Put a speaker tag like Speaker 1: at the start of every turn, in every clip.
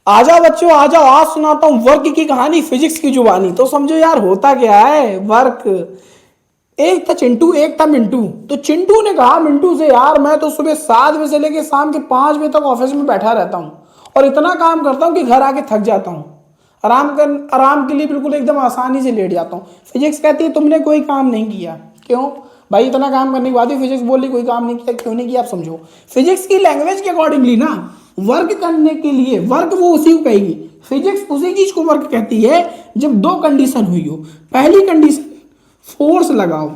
Speaker 1: आ जाओ बच्चों आ जाओ, आज सुनाता हूँ वर्क की कहानी, फिजिक्स की जुबानी। तो समझो यार होता क्या है वर्क। एक था चिंटू, एक था मिंटू। तो चिंटू ने कहा मिंटू से, यार मैं तो सुबह 7 बजे से लेकर शाम के 5 बजे तक ऑफिस में बैठा रहता हूँ और इतना काम करता हूँ कि घर आके थक जाता हूँ। आराम के लिए बिल्कुल एकदम आसानी से लेट जाता हूँ। फिजिक्स कहती है तुमने कोई काम नहीं किया। क्यों भाई, इतना काम करने के बाद भी फिजिक्स बोल रही कोई काम नहीं किया, क्यों नहीं किया आप समझो। फिजिक्स की लैंग्वेज के अकॉर्डिंगली ना, वर्क करने के लिए वर्क वो उसी को कहेगी। फिजिक्स उसी चीज को वर्क कहती है जब दो कंडीशन हुई हो। पहली कंडीशन, फोर्स लगाओ,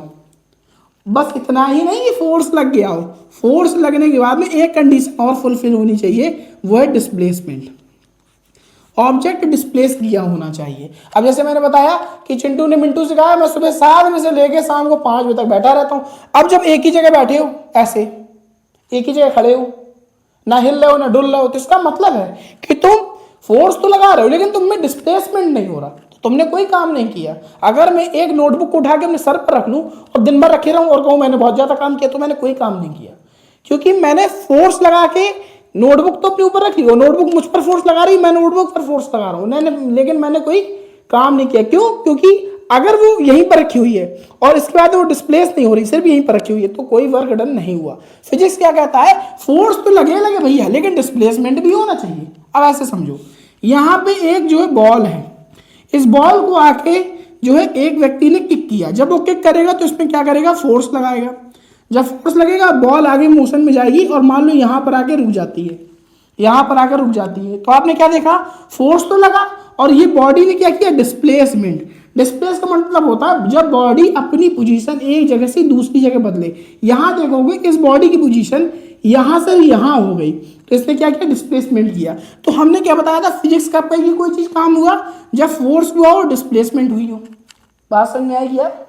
Speaker 1: बस इतना ही नहीं कि फोर्स लग गया हो, फोर्स लगने के बाद में एक कंडीशन और फुलफिल होनी चाहिए, वो है डिस्प्लेसमेंट। ऑब्जेक्ट डिस्प्लेस किया होना चाहिए। अब जैसे मैंने बताया कि चिंटू ने मिंटू से कहा मैं सुबह 7 बजे से लेकर शाम को 5 बजे तक बैठा रहता हूं। अब जब एक ही जगह बैठे हो, ऐसे एक ही जगह खड़े हो, ना हिल रहे हो ना डुल रहे हो, तो इसका मतलब है कि तुम फोर्स तो लगा रहे हो लेकिन तुम में डिस्प्लेसमेंट नहीं हो रहा, तो तुमने कोई काम नहीं किया। अगर मैं एक नोटबुक को उठा के अपने सर पर रख लूं और दिन भर रखे रहूं और कहूं मैंने बहुत ज्यादा काम किया, तो मैंने कोई काम नहीं किया, क्योंकि मैंने फोर्स लगा के नोटबुक तो अपने ऊपर रख ली, और नोटबुक मुझ पर फोर्स लगा रही, मैं नोटबुक पर फोर्स लगा रहा हूं, लेकिन मैंने कोई काम नहीं किया। क्यों? क्योंकि अगर वो यहीं पर रखी हुई है और इसके बाद वो डिस्प्लेस नहीं हो रही, सिर्फ यहीं पर रखी हुई है, तो कोई वर्क डन नहीं हुआ। फिजिक्स क्या कहता है, फोर्स तो लगे लगे भैया, लेकिन डिस्प्लेसमेंट भी होना चाहिए। अब ऐसे समझो, यहां पे एक जो है बॉल है, इस बॉल को आके जो है एक व्यक्ति ने किक किया। जब वो किक करेगा तो इसमें क्या करेगा, फोर्स लगाएगा। जब फोर्स लगेगा बॉल आगे मोशन में जाएगी और मान लो यहां पर आके रुक जाती है, यहां पर आकर रुक जाती है, तो आपने क्या देखा, फोर्स तो लगा और ये बॉडी ने क्या किया, डिस्प्लेसमेंट। डिस्प्लेस का मतलब होता है जब बॉडी अपनी पोजीशन एक जगह से दूसरी जगह बदले। यहां देखोगे इस बॉडी की पोजीशन यहां से यहां हो गई, तो इसने क्या किया, डिस्प्लेसमेंट किया। तो हमने क्या बताया था, फिजिक्स कब कहेगी कोई चीज काम हुआ, जब फोर्स हुआ और डिस्प्लेसमेंट हुई हो। बात समझ में आएगी यार।